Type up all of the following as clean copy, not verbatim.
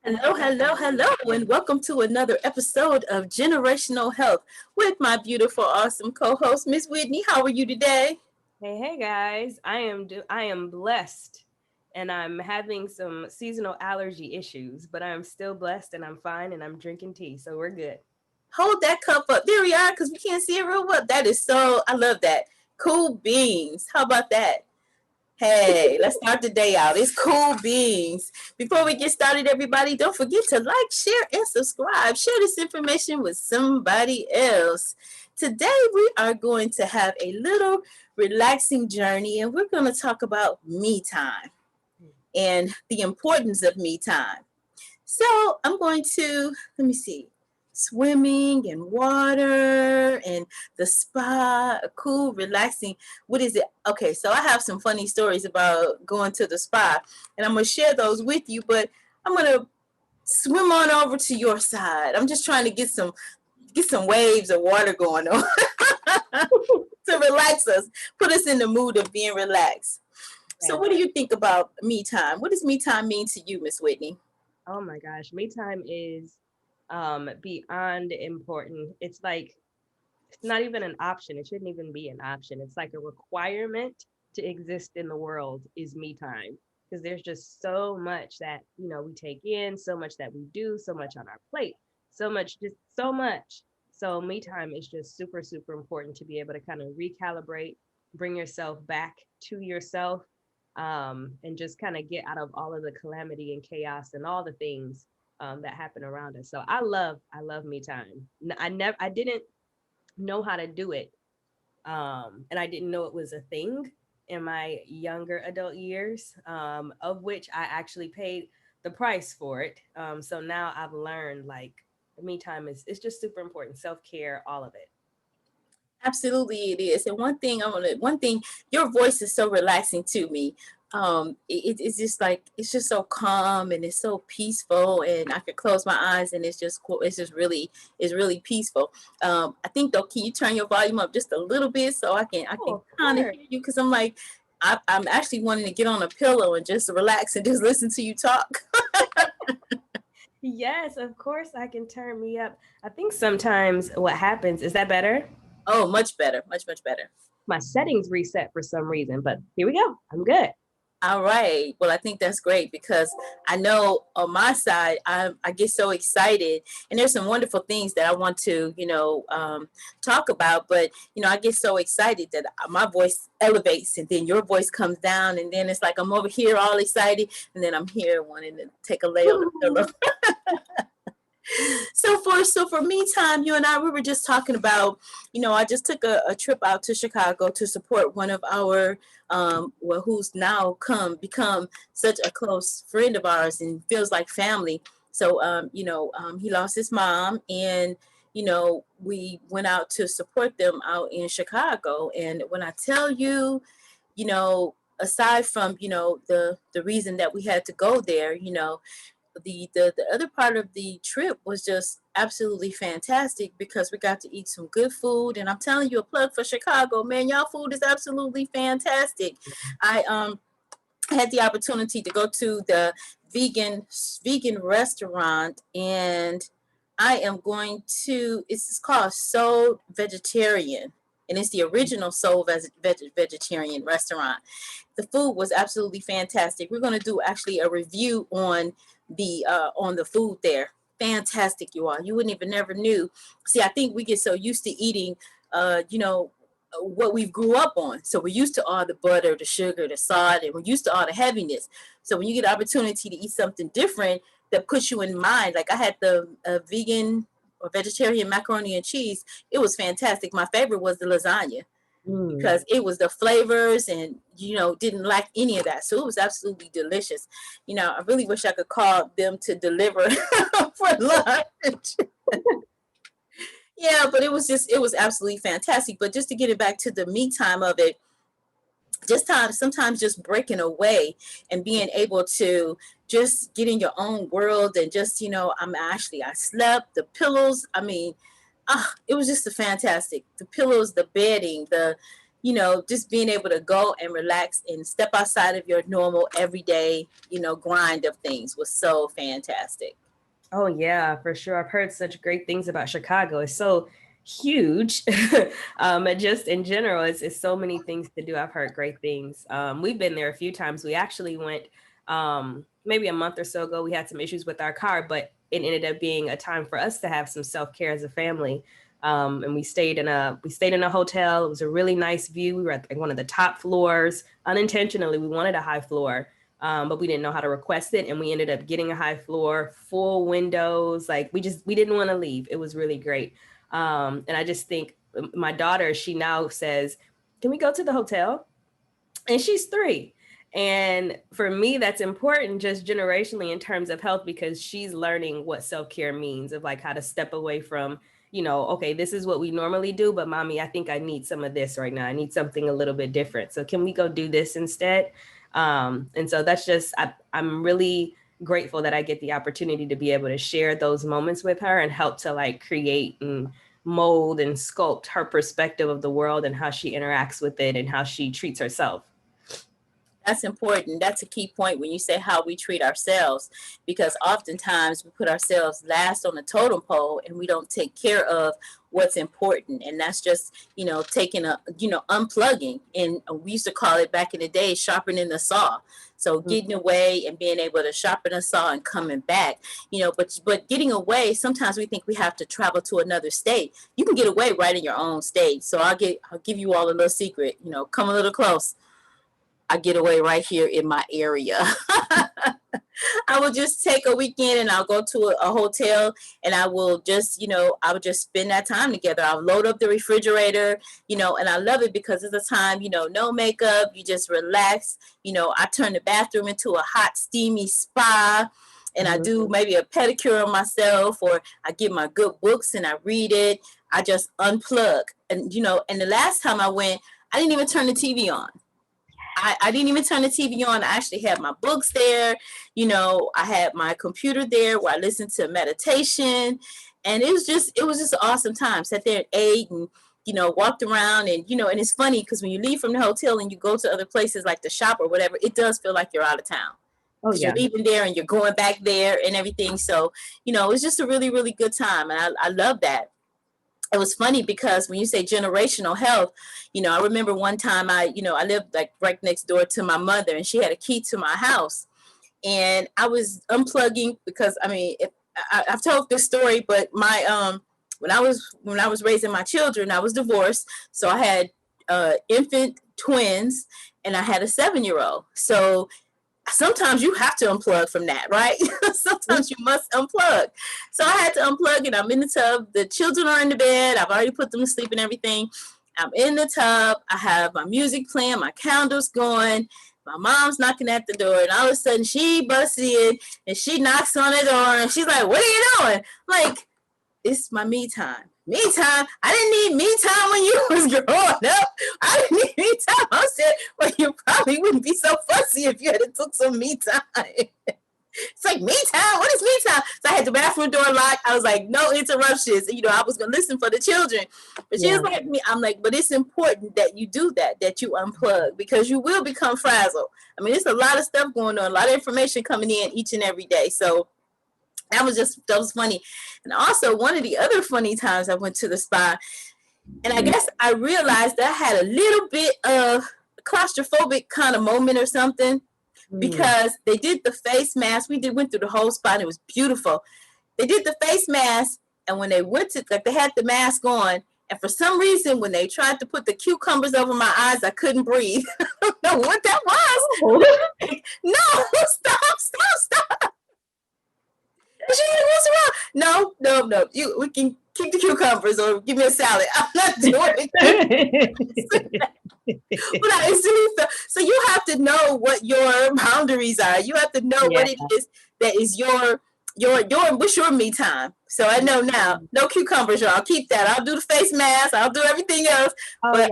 Hello, hello, hello, and welcome to another episode of Generational Health with my beautiful, awesome co-host, Miss Whitney. How are you today? Hey guys. I am blessed and I'm having some seasonal allergy issues, but I'm still blessed and I'm fine and I'm drinking tea, so we're good. Hold that cup up. There we are, because we can't see it real well. That is so, I love that. Cool beans. How about that? Hey, let's start the day out. It's cool beans. Before we get started, everybody, don't forget to like, share, and subscribe. Share this information with somebody else. Today, we are going to have a little relaxing journey, and we're going to talk about me time and the importance of me time. So I'm going to, let me see, swimming and water and the spa, cool, relaxing. What is it? Okay, so I have some funny stories about going to the spa, and I'm going to share those with you, but I'm going to swim on over to your side. I'm just trying to get some waves of water going on to relax us, put us in the mood of being relaxed. So Yeah. what do you think about me time? What does me time mean to you, Miss Whitney? Oh my gosh, me time is beyond important. It's not even an option. It shouldn't even be an option. It's like a requirement to exist in the world is me time because there's just so much that, we take in, so much that we do, so much on our plate, so much, just so much. So me time is just super, super important to be able to kind of recalibrate, bring yourself back to yourself, and just kind of get out of all of the calamity and chaos and all the things that happen around us. So I love me time. I didn't know how to do it. And I didn't know it was a thing in my younger adult years, of which I actually paid the price for it. So now I've learned like me time is it's just super important. Self-care, all of it. Absolutely, it is. And one thing, your voice is so relaxing to me. It's just like it's just so calm and it's so peaceful, and I could close my eyes and it's just cool. It's really peaceful. I think though, can you turn your volume up just a little bit so I Oh, can of kind of course. hear you, because I'm like I'm actually wanting to get on a pillow and just relax and just listen to you talk. Yes, of course I can turn me up. I think sometimes what happens is that better? Oh, much better, much better. My settings reset for some reason, but here we go. I'm good. All right. Well, I think that's great, because I know on my side, I get so excited, and there's some wonderful things that I want to, talk about. But I get so excited that my voice elevates, and then your voice comes down, and then it's like I'm over here all excited, and then I'm here wanting to take a lay on the pillow. So for me time, you and I, we were just talking about, I just took a trip out to Chicago to support one of our well, who's now become such a close friend of ours and feels like family. So he lost his mom, and we went out to support them out in Chicago. And when I tell you, aside from the reason that we had to go there, the other part of the trip was just absolutely fantastic, because we got to eat some good food. And I'm telling you, a plug for Chicago, man, y'all food is absolutely fantastic. I had the opportunity to go to the vegan restaurant, and I am going to, it's called Soul Vegetarian, and it's the original Vegetarian restaurant. The food was absolutely fantastic. We're going to do actually a review on the food there. Fantastic, you all. You wouldn't even never knew. See, I think we get so used to eating, what we grew up on. So we're used to all the butter, the sugar, the salt, and we're used to all the heaviness. So when you get the opportunity to eat something different that puts you in mind, like I had the vegan or vegetarian macaroni and cheese, it was fantastic. My favorite was the lasagna, Mm. because it was the flavors, and didn't lack any of that, so it was absolutely delicious. I really wish I could call them to deliver for lunch. Yeah, but it was absolutely fantastic. But just to get it back to the me time of it, just sometimes just breaking away and being able to just get in your own world, and just I slept, the pillows, I mean, it was just a fantastic, the pillows, the bedding, the you know, just being able to go and relax and step outside of your normal everyday, you know, grind of things was so fantastic. Oh yeah, for sure. I've heard such great things about Chicago. It's so huge. And just in general, it's so many things to do. I've heard great things. We've been there a few times. We actually went maybe a month or so ago. We had some issues with our car, but it ended up being a time for us to have some self-care as a family. And we stayed in a hotel. It was a really nice view. We were at like one of the top floors. Unintentionally, we wanted a high floor, but we didn't know how to request it, and we ended up getting a high floor, full windows. Like we didn't want to leave. It was really great. And I just think my daughter, she now says, "Can we go to the hotel?" And she's 3. And for me, that's important just generationally in terms of health, because she's learning what self-care means, of like how to step away from, okay, this is what we normally do, but mommy, I think I need some of this right now. I need something a little bit different. So can we go do this instead? And so that's just, I'm really grateful that I get the opportunity to be able to share those moments with her and help to like create and mold and sculpt her perspective of the world and how she interacts with it and how she treats herself. That's important. That's a key point when you say how we treat ourselves, because oftentimes we put ourselves last on the totem pole and we don't take care of what's important. And that's just, you know, taking a, you know, unplugging. And we used to call it back in the day, sharpening the saw. So getting away and being able to sharpen a saw and coming back, you know, but getting away, sometimes we think we have to travel to another state. You can get away right in your own state. So I'll give you all a little secret, you know, come a little close. I get away right here in my area. I will just take a weekend and I'll go to a hotel and I will just, you know, I would just spend that time together. I'll load up the refrigerator, you know, and I love it because it's a time, you know, no makeup, you just relax. You know, I turn the bathroom into a hot, steamy spa, and I do maybe a pedicure on myself, or I get my good books and I read it. I just unplug. And, you know, and the last time I went, I didn't even turn the TV on. I didn't even turn the TV on. I actually had my books there. You know, I had my computer there where I listened to meditation. And it was just an awesome time. Sat there and ate and, you know, walked around. And, you know, and it's funny because when you leave from the hotel and you go to other places like the shop or whatever, it does feel like you're out of town. Oh, Because you're yeah. leaving there and you're going back there and everything. So, you know, it's just a really, really good time. And I love that. It was funny because when you say generational health, you know, I remember one time I lived like right next door to my mother and she had a key to my house and I was unplugging because I mean, I've told this story, but my, when I was raising my children, I was divorced. So I had, infant twins and I had a 7-year-old. So sometimes you have to unplug from that, right? Sometimes you must unplug. So I had to unplug and I'm in the tub. The children are in the bed. I've already put them to sleep and everything. I'm in the tub. I have my music playing, my candles going. My mom's knocking at the door, and all of a sudden she busts in and she knocks on the door and she's like, "What are you doing?" I'm like, it's my me time. Me time. I didn't need me time when you was growing up. I didn't need me time. I said, well, you probably wouldn't be so fussy if you had took some me time. It's like, me time? What is me time? So I had the bathroom door locked. I was like, no interruptions. You know, I was going to listen for the children. But she was like me. I'm like, but it's important that you do that you unplug because you will become frazzled. I mean, there's a lot of stuff going on, a lot of information coming in each and every day. So that was funny. And also one of the other funny times I went to the spa, and I guess I realized that I had a little bit of claustrophobic kind of moment or something because they did the face mask. Went through the whole spa and it was beautiful. They did the face mask, and when they went to, like, they had the mask on, and for some reason when they tried to put the cucumbers over my eyes, I couldn't breathe. I don't know what that was. No, stop. She like, what's wrong? No. We can keep the cucumbers or give me a salad. I'm not doing it. But I instantly felt, so you have to know what your boundaries are. You have to know what it is that is your what's your me time. So I know now, no cucumbers, y'all. Keep that. I'll do the face mask. I'll do everything else. But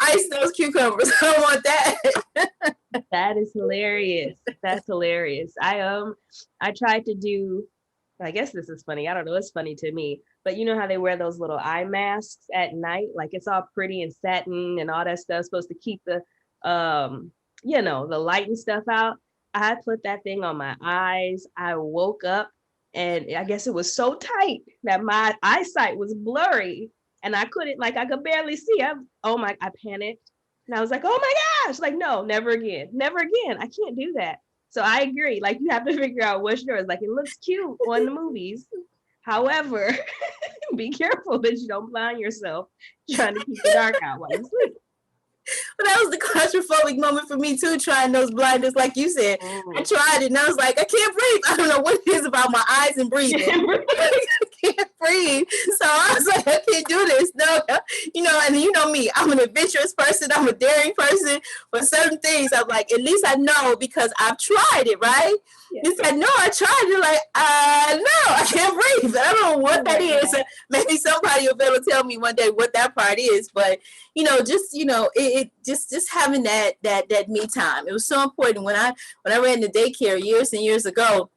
ice those cucumbers. I don't want that. That is hilarious. That's hilarious. I tried to do I guess this is funny. I don't know. It's funny to me. But you know how they wear those little eye masks at night? Like it's all pretty and satin and all that stuff supposed to keep the the light and stuff out. I put that thing on my eyes. I woke up and I guess it was so tight that my eyesight was blurry and I couldn't, like, I could barely see. I panicked and I was like, oh my gosh, like, no, never again, never again. I can't do that. So I agree. Like, you have to figure out what's yours. Like, it looks cute on the movies. However, be careful that you don't blind yourself trying to keep the dark out while you sleep. But that was the claustrophobic moment for me too, trying those blinders, like you said. I tried it and I was like, I can't breathe. I don't know what it is about my eyes and breathing. I can't breathe. So I was like, I can't do this. No, and you know me, I'm an adventurous person. I'm a daring person. But certain things, I'm like, at least I know because I've tried it, right? Yeah. You said, no, I tried it. Like, no, I can't breathe. I don't know what that is. Maybe somebody will be able to tell me one day what that part is. But, just having that me time. It was so important when I ran the daycare years and years ago.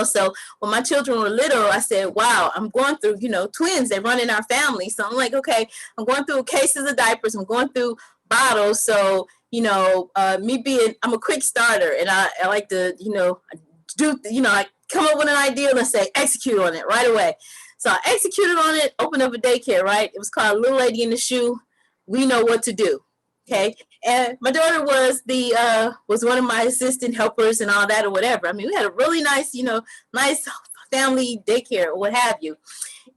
So when my children were little, I said, wow, I'm going through, twins, they run in our family. So I'm like, okay, I'm going through cases of diapers. I'm going through bottles. So, I'm a quick starter and I like to, I come up with an idea and say, execute on it right away. So I executed on it, opened up a daycare, right? It was called Little Lady in the Shoe. We know what to do. Okay. And my daughter was was one of my assistant helpers and all that or whatever. I mean, we had a really nice, nice family daycare or what have you.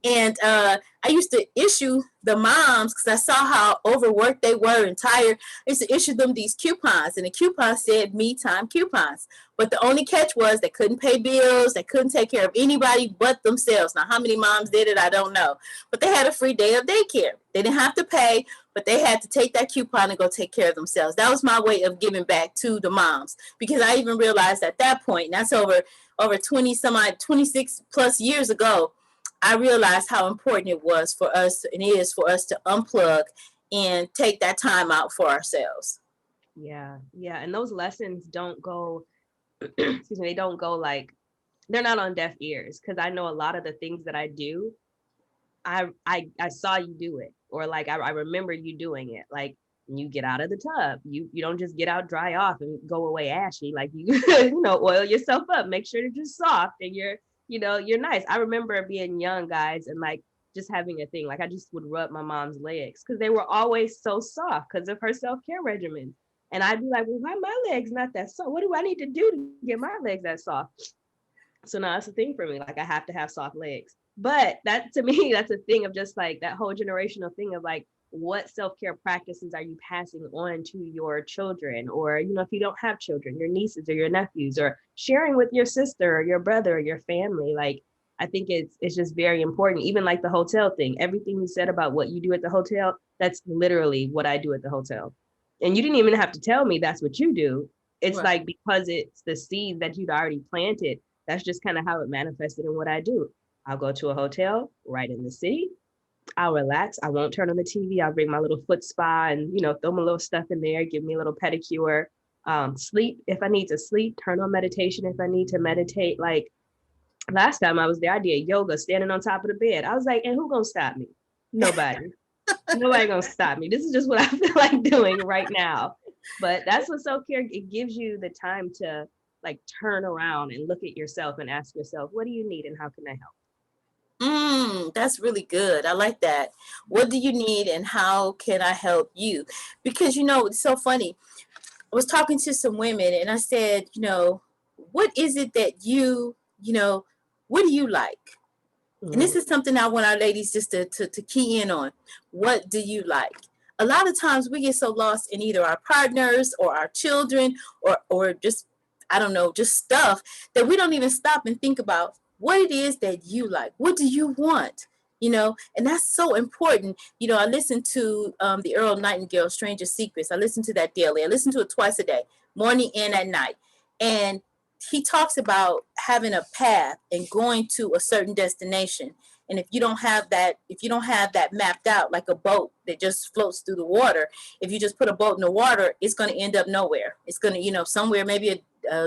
And I used to issue the moms, because I saw how overworked they were and tired. I used to issue them these coupons, and the coupons said me time coupons. But the only catch was they couldn't pay bills. They couldn't take care of anybody but themselves. Now, how many moms did it, I don't know. But they had a free day of daycare. They didn't have to pay, but they had to take that coupon and go take care of themselves. That was my way of giving back to the moms, because I even realized at that point, and that's over 26 plus years ago, I realized how important it was for us and is for us to unplug and take that time out for ourselves. Yeah. And those lessons don't go, excuse me, they don't go like, they're not on deaf ears, because I know a lot of the things that I do, I saw you do it, or like I remember you doing it. Like, you get out of the tub, you don't just get out dry off and go away ashy. Like, you oil yourself up, make sure that you're soft and you're nice. I remember being young, guys, and like just having a thing. Like, I just would rub my mom's legs because they were always so soft because of her self-care regimen. And I'd be like, well, why my legs not that soft? What do I need to do to get my legs that soft? So now it's a thing for me. Like, I have to have soft legs. But that, to me, that's a thing of just like that whole generational thing of like, what self-care practices are you passing on to your children? Or, if you don't have children, your nieces or your nephews, or sharing with your sister or your brother or your family. Like, I think it's just very important. Even like the hotel thing, everything you said about what you do at the hotel, that's literally what I do at the hotel. And you didn't even have to tell me that's what you do. It's right. Like, because it's the seed that you'd already planted, that's just kind of how it manifested in what I do. I'll go to a hotel right in the city. I'll relax. I won't turn on the TV. I'll bring my little foot spa and, throw my little stuff in there, give me a little pedicure, sleep if I need to sleep, turn on meditation if I need to meditate. Like, last time I was there, I did yoga standing on top of the bed. I was like, and who gonna stop me? Nobody. Nobody gonna stop me. This is just what I feel like doing right now. But that's what self-care, it gives you the time to like turn around and look at yourself and ask yourself, what do you need and how can I help? That's really good. I like that. What do you need and how can I help you? Because, it's so funny. I was talking to some women and I said, what is it that what do you like? And this is something I want our ladies just to key in on. What do you like? A lot of times we get so lost in either our partners or our children or just, I don't know, just stuff that we don't even stop and think about what it is that you like. What do you want? And that's so important. I listen to the Earl Nightingale Stranger Secrets. I listen to that daily. I listen to it twice a day, morning and at night. And he talks about having a path and going to a certain destination. And if you don't have that mapped out, like a boat that just floats through the water, if you just put a boat in the water, it's going to end up nowhere. It's going to, somewhere, maybe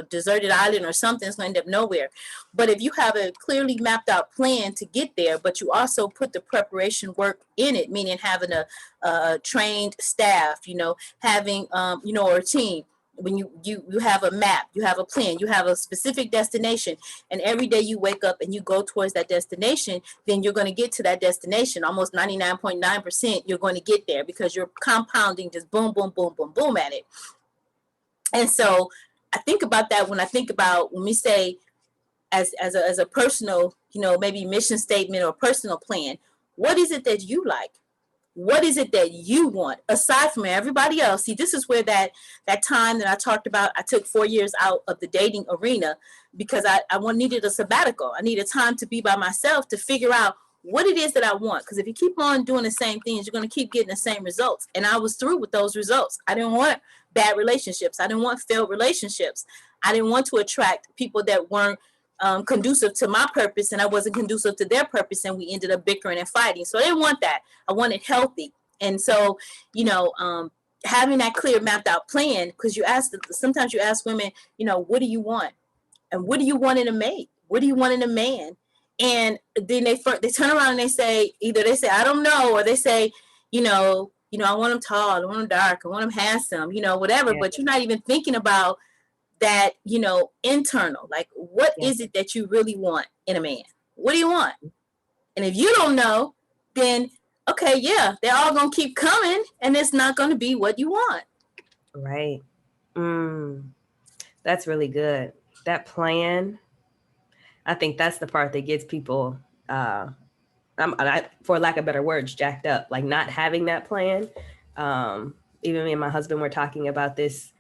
deserted island or something. It's going to end up nowhere. But if you have a clearly mapped out plan to get there, but you also put the preparation work in it, meaning having a trained staff, having, or a team. When you have a map, you have a plan, you have a specific destination, and every day you wake up and you go towards that destination, then you're going to get to that destination. Almost 99.9% you're going to get there because you're compounding just boom, boom, boom, boom, boom at it. And so I think about that when we say as a personal, maybe mission statement or personal plan, what is it that you like? What is it that you want aside from everybody else? See, this is where that time that I talked about, I took 4 years out of the dating arena because I needed a sabbatical. I needed time to be by myself to figure out what it is that I want. Because if you keep on doing the same things, you're going to keep getting the same results. And I was through with those results. I didn't want bad relationships. I didn't want failed relationships. I didn't want to attract people that weren't conducive to my purpose, and I wasn't conducive to their purpose, and we ended up bickering and fighting. So I didn't want that. I wanted healthy. And so, having that clear mapped out plan, because sometimes you ask women, what do you want? And what do you want in a mate? What do you want in a man? And then they turn around and they say, I don't know, or they say, I want him tall, I want him dark, I want him handsome, whatever. Yeah. But you're not even thinking about that, internal, like what is it that you really want in a man? What do you want? And if you don't know, then okay, yeah, they're all gonna keep coming and it's not gonna be what you want. Right. That's really good. That plan, I think that's the part that gets people for lack of better words, jacked up, like not having that plan. Even me and my husband were talking about this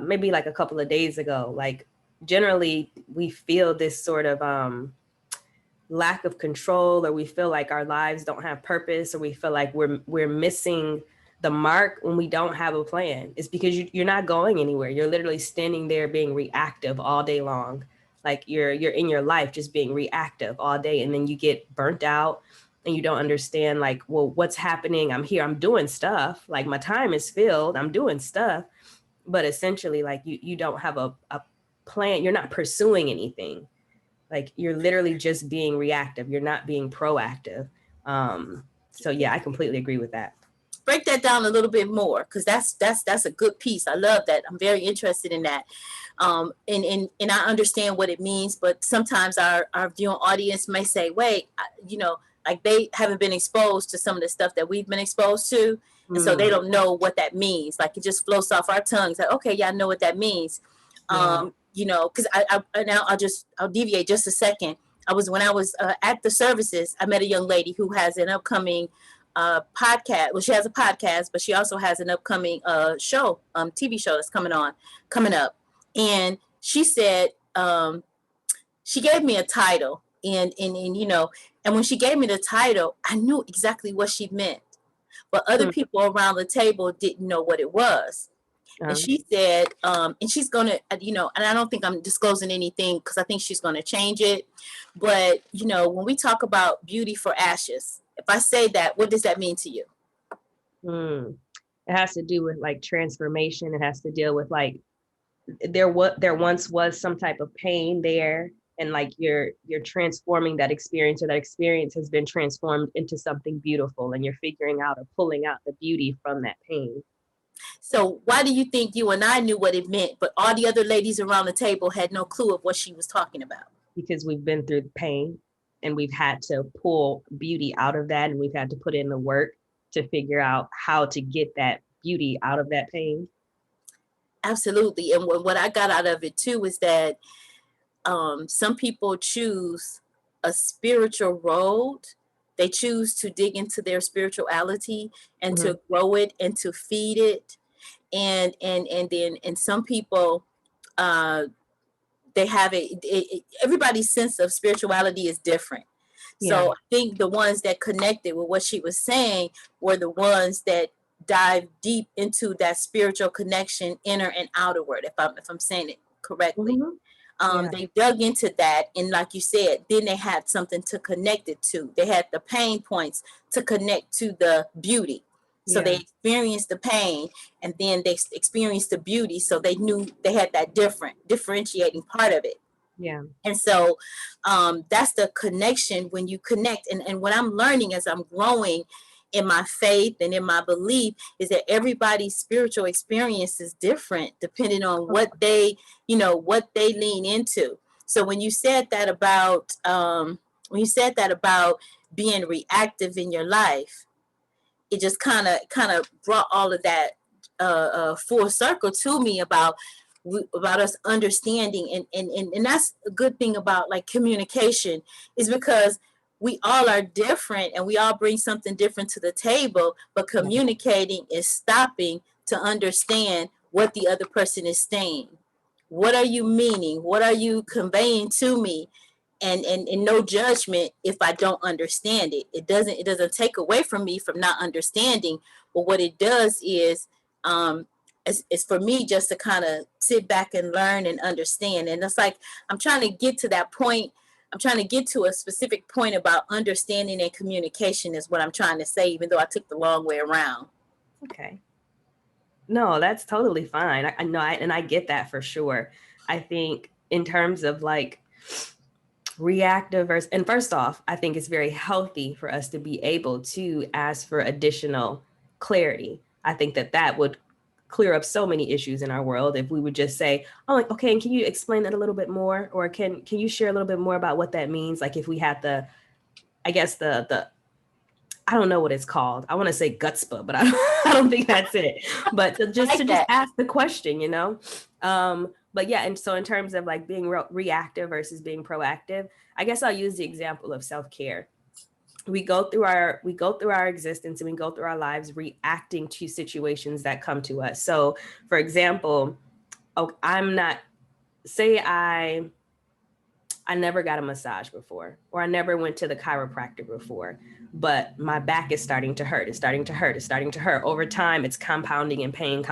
maybe like a couple of days ago. Like generally we feel this sort of lack of control, or we feel like our lives don't have purpose, or we feel like we're missing the mark when we don't have a plan. It's because you're not going anywhere. You're literally standing there being reactive all day long. Like you're in your life just being reactive all day, and then you get burnt out and you don't understand like, well, what's happening? I'm here, I'm doing stuff, like my time is filled, I'm doing stuff, but essentially like you don't have a plan. You're not pursuing anything. Like you're literally just being reactive. You're not being proactive. So yeah, I completely agree with that. Break that down a little bit more, because that's a good piece. I love that. I'm very interested in that. And I understand what it means, but sometimes our viewing audience may say, wait, like they haven't been exposed to some of the stuff that we've been exposed to. And so they don't know what that means. Like it just flows off our tongues. Like, okay, yeah, I know what that means. Because I'll deviate just a second. When I was at the services, I met a young lady who has an upcoming podcast. Well, she has a podcast, but she also has an upcoming show, TV show that's coming up. And she said, she gave me a title, and when she gave me the title, I knew exactly what she meant, but other people around the table didn't know what it was. And she said, and she's going to, and I don't think I'm disclosing anything because I think she's going to change it. But, when we talk about beauty for ashes, if I say that, what does that mean to you? It has to do with like transformation. It has to deal with like, there once was some type of pain there. And like you're transforming that experience, or that experience has been transformed into something beautiful, and you're figuring out or pulling out the beauty from that pain. So why do you think you and I knew what it meant, but all the other ladies around the table had no clue of what she was talking about? Because we've been through the pain, and we've had to pull beauty out of that, and we've had to put in the work to figure out how to get that beauty out of that pain. Absolutely. And what I got out of it too is that some people choose a spiritual road. They choose to dig into their spirituality and to grow it and to feed it. And some people, they have everybody's sense of spirituality is different. Yeah. So I think the ones that connected with what she was saying were the ones that dive deep into that spiritual connection, inner and outerward, if I'm saying it correctly. They dug into that, and like you said, then they had something to connect it to. They had the pain points to connect to the beauty. So Yeah. they experienced the pain, and then they experienced the beauty. So they knew they had that differentiating part of it. Yeah. And so that's the connection when you connect. And what I'm learning as I'm growing in my faith and in my belief is that everybody's spiritual experience is different depending on what they, what they lean into. So when you said that about being reactive in your life, it just kind of brought all of that full circle to me about us understanding, and that's a good thing about like communication, is because we all are different and we all bring something different to the table, but communicating is stopping to understand what the other person is saying. What are you meaning? What are you conveying to me? And no judgment if I don't understand it. It doesn't take away from me from not understanding, but what it does is it's for me just to kind of sit back and learn and understand. And it's like I'm trying to get to that point. I'm trying to get to a specific point about understanding and communication is what I'm trying to say, even though I took the long way around. Okay. No, that's totally fine. I know, and I get that for sure. I think in terms of like reactive versus, and first off, I think it's very healthy for us to be able to ask for additional clarity. I think that would clear up so many issues in our world if we would just say, oh, okay, and can you explain that a little bit more? Or can you share a little bit more about what that means? Like if we had the, I guess the I don't know what it's called. I want to say gutspa, but I don't think that's it. But to just ask the question, But yeah, and so in terms of like being reactive versus being proactive, I guess I'll use the example of self-care. We go through our existence and we go through our lives reacting to situations that come to us. So, for example, I never got a massage before, or I never went to the chiropractor before, but my back is starting to hurt. It's starting to hurt. It's starting to hurt. Over time, it's compounding in pain.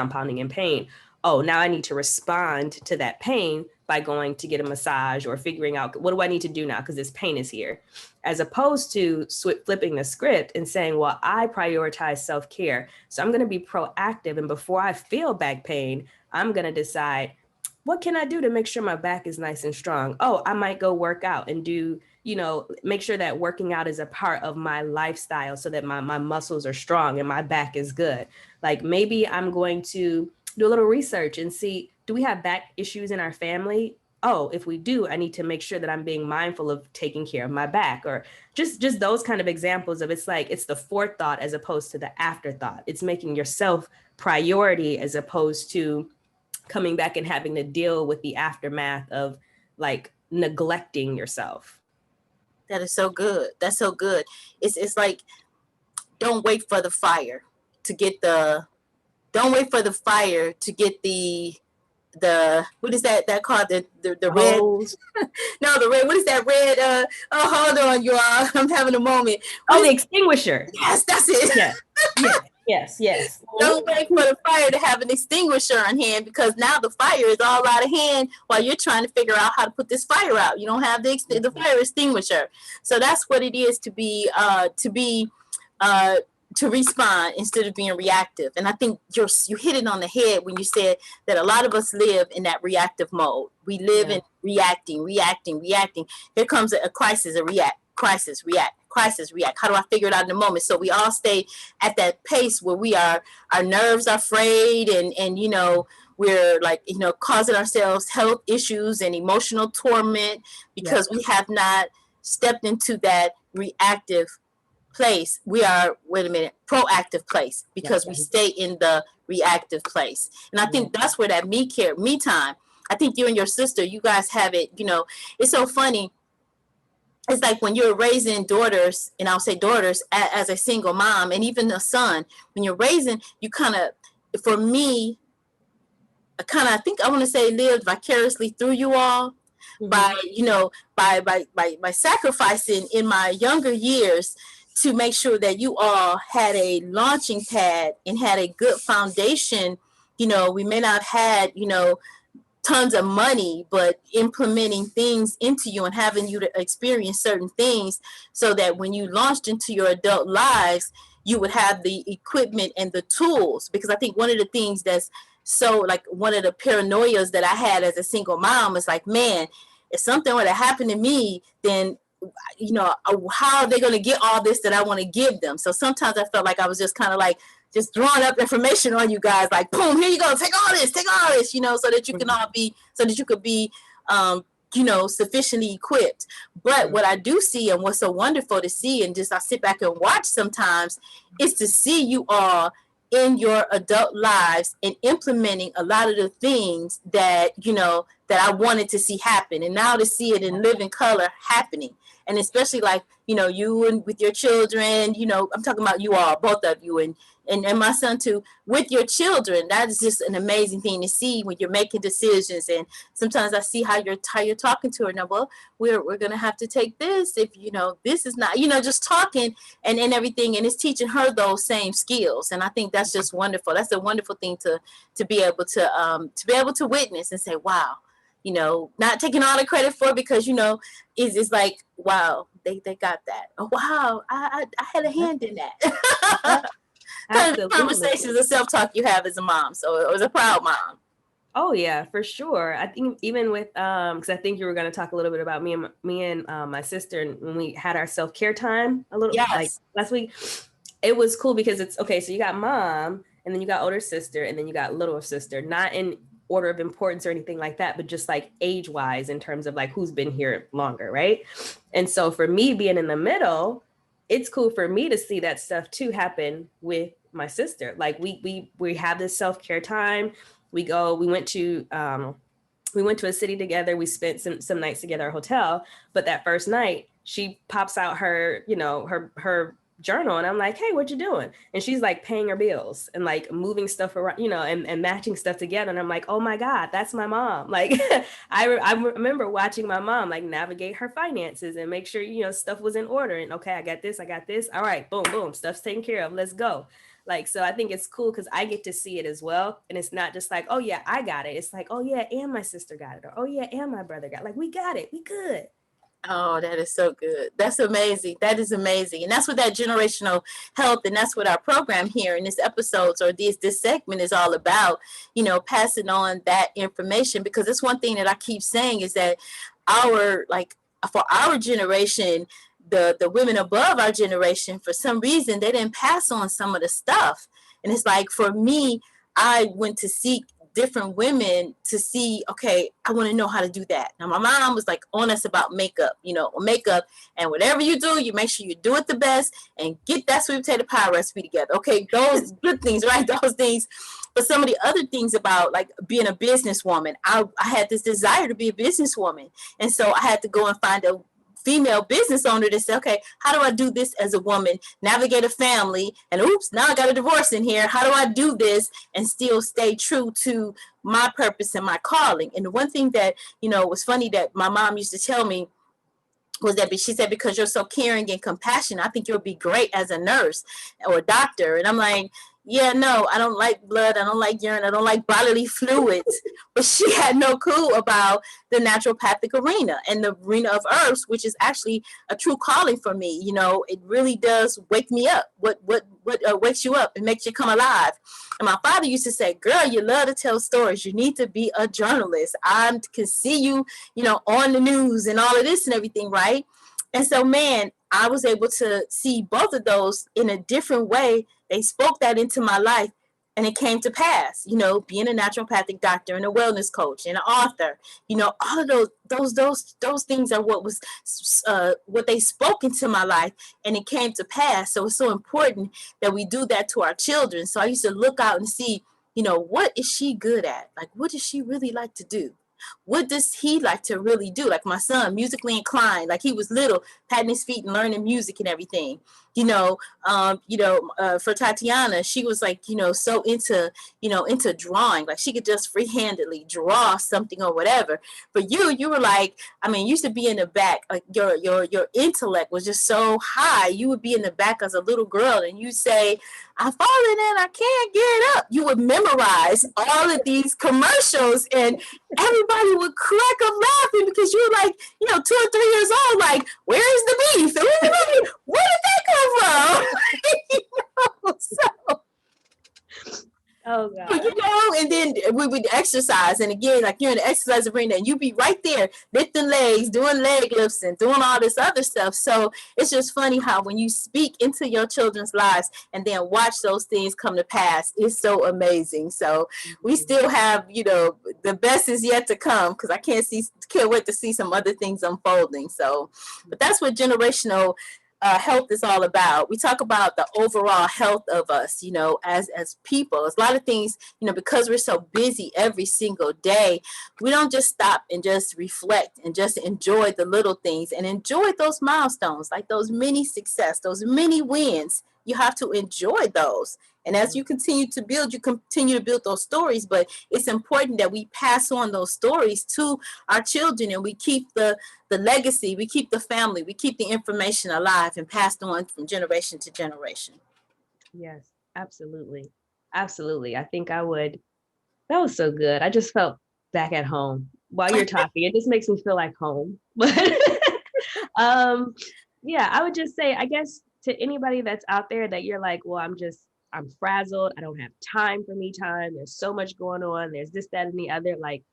Oh, now I need to respond to that pain by going to get a massage or figuring out what do I need to do now because this pain is here, as opposed to flipping the script and saying, well, I prioritize self-care. So I'm going to be proactive. And before I feel back pain, I'm going to decide, what can I do to make sure my back is nice and strong? Oh, I might go work out and do, make sure that working out is a part of my lifestyle so that my muscles are strong and my back is good. Like maybe I'm going to do a little research and see, do we have back issues in our family? Oh, if we do, I need to make sure that I'm being mindful of taking care of my back, or just those kind of examples of, it's like, it's the forethought as opposed to the afterthought. It's making yourself priority as opposed to coming back and having to deal with the aftermath of like neglecting yourself. That is so good. That's so good. It's like, don't wait for the fire to get the what is that called, the red no, the red, what is that red hold on, you all, I'm having a moment. The extinguisher. Yes, that's it. Yes. Don't wait for the fire to have an extinguisher on hand, because now the fire is all out of hand while you're trying to figure out how to put this fire out. You don't have the fire extinguisher. So that's what it is to respond instead of being reactive. And I think you hit it on the head when you said that a lot of us live in that reactive mode. We live in reacting. Here comes a crisis, crisis, react. How do I figure it out in a moment? So we all stay at that pace where our nerves are frayed, and we're like, causing ourselves health issues and emotional torment because we have not stepped into that reactive place. We are, proactive place, because we stay in the reactive place. And I think that's where that me time, I think you and your sister, you guys have it, it's so funny. It's like when you're raising daughters, and I'll say daughters as a single mom, and even a son, when you're raising, you kind of, for me, I think I want to say lived vicariously through you all by sacrificing in my younger years to make sure that you all had a launching pad and had a good foundation. We may not had, tons of money, but implementing things into you and having you to experience certain things so that when you launched into your adult lives, you would have the equipment and the tools. Because I think one of the things that's so like one of the paranoias that I had as a single mom is like, man, if something were to happen to me, then how are they going to get all this that I want to give them? So sometimes I felt like I was just kind of like just throwing up information on you guys, like, boom, here you go, take all this, so that you can all be, so that you could be, sufficiently equipped. But what I do see, and what's so wonderful to see, and just I sit back and watch sometimes, is to see you all in your adult lives and implementing a lot of the things that, that I wanted to see happen. And now to see it in living color happening. And especially like, you and with your children, I'm talking about you all, both of you, and my son too, with your children. That is just an amazing thing to see when you're making decisions. And sometimes I see how you're talking to her now. Well, we're going to have to take this if, this is not, just talking and everything. And it's teaching her those same skills. And I think that's just wonderful. That's a wonderful thing to be able to witness and say, wow, not taking all the credit for it because, it's like, wow, they got that. Oh, wow, I had a hand in that. Kind of conversations of self-talk you have as a mom. So it was a proud mom. Oh yeah, for sure. I think even with because I think you were going to talk a little bit about me and my sister, and when we had our self-care time a little like last week, it was cool because it's okay. So you got mom, and then you got older sister, and then you got little sister. Not in order of importance or anything like that, but just like age-wise in terms of like who's been here longer, right? And so for me being in the middle, it's cool for me to see that stuff too happen with my sister. Like we have this self-care time. We went to a city together. We spent some nights together at a hotel, but that first night she pops out her, her journal, and I'm like, hey, what you doing? And she's like paying her bills and like moving stuff around, and matching stuff together. And I'm like, oh my God, that's my mom. Like I remember watching my mom like navigate her finances and make sure, stuff was in order. And okay, I got this. All right, boom, boom, stuff's taken care of. Let's go. Like, so I think it's cool because I get to see it as well. And it's not just like, oh yeah, I got it. It's like, oh yeah, and my sister got it. Or, oh yeah, and my brother got it. Like, we got it. We good. Oh, that is so good. That's amazing. That is amazing. And that's what that generational health, and that's what our program here in this episodes or this segment is all about, passing on that information. Because it's one thing that I keep saying is that for our generation, the women above our generation, for some reason, they didn't pass on some of the stuff. And it's like, for me, I went to seek different women to see, okay, I want to know how to do that. Now, my mom was like on us about makeup, and whatever you do, you make sure you do it the best and get that sweet potato pie recipe together. Okay, those good things, right? Those things. But some of the other things about like being a businesswoman, I had this desire to be a businesswoman. And so I had to go and find a female business owner to say, okay, how do I do this as a woman, navigate a family, and oops, now I got a divorce in here. How do I do this and still stay true to my purpose and my calling? And the one thing that, was funny that my mom used to tell me was that she said, because you're so caring and compassionate, I think you'll be great as a nurse or a doctor. And I'm like, yeah, no, I don't like blood. I don't like urine. I don't like bodily fluids. But she had no clue about the naturopathic arena and the arena of herbs, which is actually a true calling for me. It really does wake me up. What wakes you up and makes you come alive? And my father used to say, girl, you love to tell stories. You need to be a journalist. I can see you, on the news and all of this and everything, right? And so, man, I was able to see both of those in a different way. They spoke that into my life, and it came to pass, being a naturopathic doctor and a wellness coach and an author, all of those things are what they spoke into my life, and it came to pass. So it's so important that we do that to our children. So I used to look out and see, what is she good at? Like, what does she really like to do? what does he like to really do? Like my son, musically inclined, like he was little, patting his feet and learning music and everything. For Tatiana, she was like, so into drawing, like she could just free-handedly draw something or whatever. But you were like, I mean, you used to be in the back, like your intellect was just so high. You would be in the back as a little girl and you say, I've fallen and I can't get up. You would memorize all of these commercials and everybody would crack up laughing because you were like, 2 or 3 years old, like, where's the beef? Where did that come from? So Oh God. and then we would exercise, and again, like you're in the exercise arena, and you be right there lifting legs, doing leg lifts, and doing all this other stuff. So it's just funny how when you speak into your children's lives and then watch those things come to pass, it's so amazing. So we still have, the best is yet to come because I can't wait to see some other things unfolding. So, but that's what generational health is all about. We talk about the overall health of us, as people. It's a lot of things, because we're so busy every single day, we don't just stop and just reflect and just enjoy the little things and enjoy those milestones, like those mini success, those mini wins. You have to enjoy those. And as you continue to build those stories. But it's important that we pass on those stories to our children and we keep the legacy, we keep the family, we keep the information alive and passed on from generation to generation. Yes, absolutely. Absolutely. I think I would. That was so good. I just felt back at home while you're talking. It just makes me feel like home. But yeah, I would just say, I guess to anybody that's out there that you're like, well, I'm frazzled. I don't have time for me time. There's so much going on. There's this, that, and the other. Like,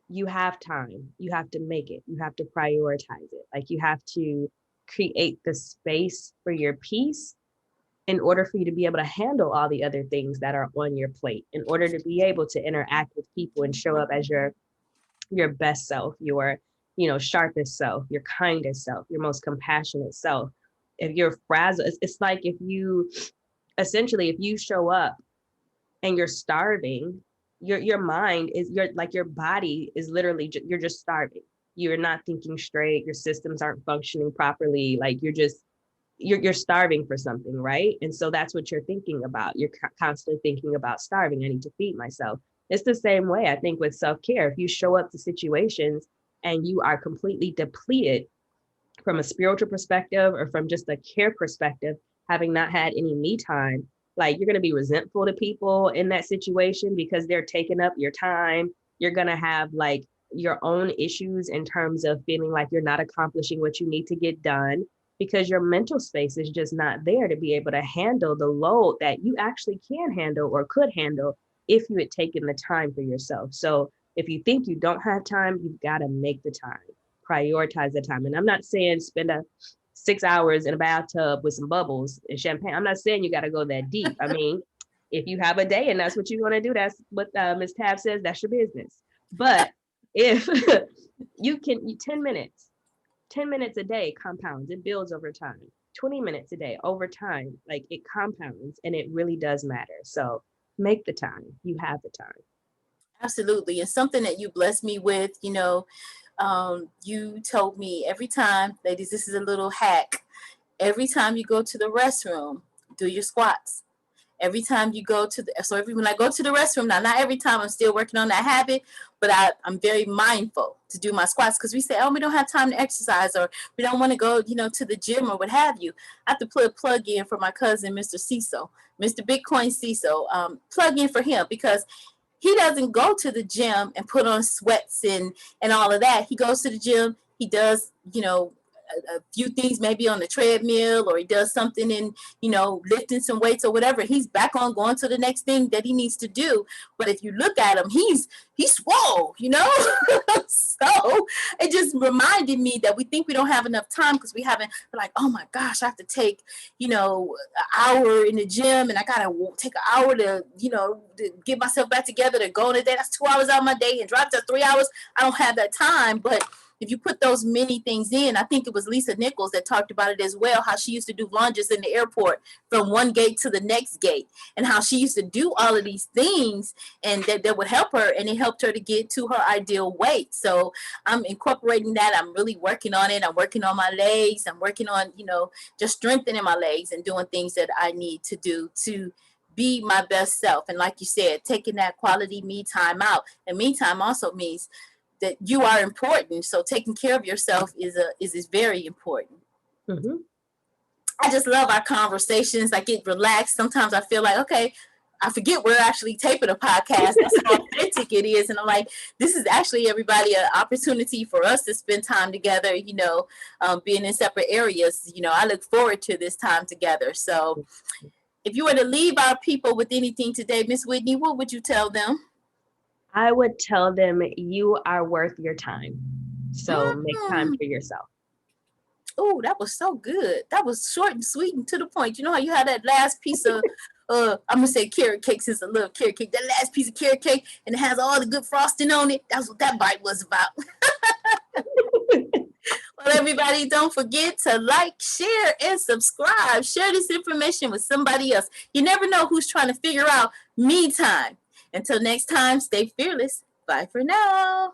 you have time. You have to make it. You have to prioritize it. Like, you have to create the space for your peace in order for you to be able to handle all the other things that are on your plate, in order to be able to interact with people and show up as your best self, your, sharpest self, your kindest self, your most compassionate self. If you're frazzled, it's like if you show up and you're starving, your mind is, your body is literally, you're just starving. You're not thinking straight. Your systems aren't functioning properly. Like you're starving for something, right? And so that's what you're thinking about. You're constantly thinking about starving. I need to feed myself. It's the same way, I think, with self-care. If you show up to situations and you are completely depleted from a spiritual perspective or from just a care perspective, having not had any me time, like, you're going to be resentful to people in that situation because they're taking up your time. You're going to have like your own issues in terms of feeling like you're not accomplishing what you need to get done because your mental space is just not there to be able to handle the load that you actually can handle or could handle if you had taken the time for yourself. So if you think you don't have time, you've got to make the time, prioritize the time. And I'm not saying spend 6 hours in a bathtub with some bubbles and champagne. I'm not saying you got to go that deep. I mean, if you have a day and that's what you want to do, that's what Ms. Tab says, that's your business. But if you 10 minutes a day compounds, it builds over time. 20 minutes a day over time, like, it compounds and it really does matter. So make the time. You have the time. Absolutely. And something that you blessed me with, you told me every time, ladies, this is a little hack. Every time you go to the restroom, do your squats. Every time you go to when I go to the restroom, now not every time, I'm still working on that habit, but I'm very mindful to do my squats because we say, oh, we don't have time to exercise or we don't want to go, to the gym or what have you. I have to put a plug in for my cousin, Mr. Cecil, Mr. Bitcoin Cecil, plug in for him because he doesn't go to the gym and put on sweats and all of that. He goes to the gym. He does, a few things maybe on the treadmill or he does something in, lifting some weights or whatever. He's back on going to the next thing that he needs to do. But if you look at him, he's swole, So it just reminded me that we think we don't have enough time because we haven't, like, oh my gosh, I have to take, an hour in the gym and I got to take an hour to, to get myself back together to go in a day. That's 2 hours out of my day and drive to 3 hours. I don't have that time. But if you put those many things in, I think it was Lisa Nichols that talked about it as well, how she used to do lunges in the airport from one gate to the next gate, and how she used to do all of these things, and that would help her, and it helped her to get to her ideal weight. So I'm incorporating that. I'm really working on it. I'm working on my legs. I'm working on, just strengthening my legs and doing things that I need to do to be my best self. And like you said, taking that quality me time out. And me time also means that you are important. So taking care of yourself is very important. Mm-hmm. I just love our conversations. I get relaxed. Sometimes I feel like, okay, I forget we're actually taping a podcast. That's how authentic it is. And I'm like, this is actually, everybody, an opportunity for us to spend time together, being in separate areas. I look forward to this time together. So if you were to leave our people with anything today, Miss Whitney, what would you tell them? I would tell them you are worth your time. So make time for yourself. Oh, that was so good. That was short and sweet and to the point. You know how you had that last piece of, I'm going to say carrot cake since I love carrot cake. That last piece of carrot cake, and it has all the good frosting on it. That's what that bite was about. Well, everybody, don't forget to like, share, and subscribe. Share this information with somebody else. You never know who's trying to figure out me time. Until next time, stay fearless. Bye for now.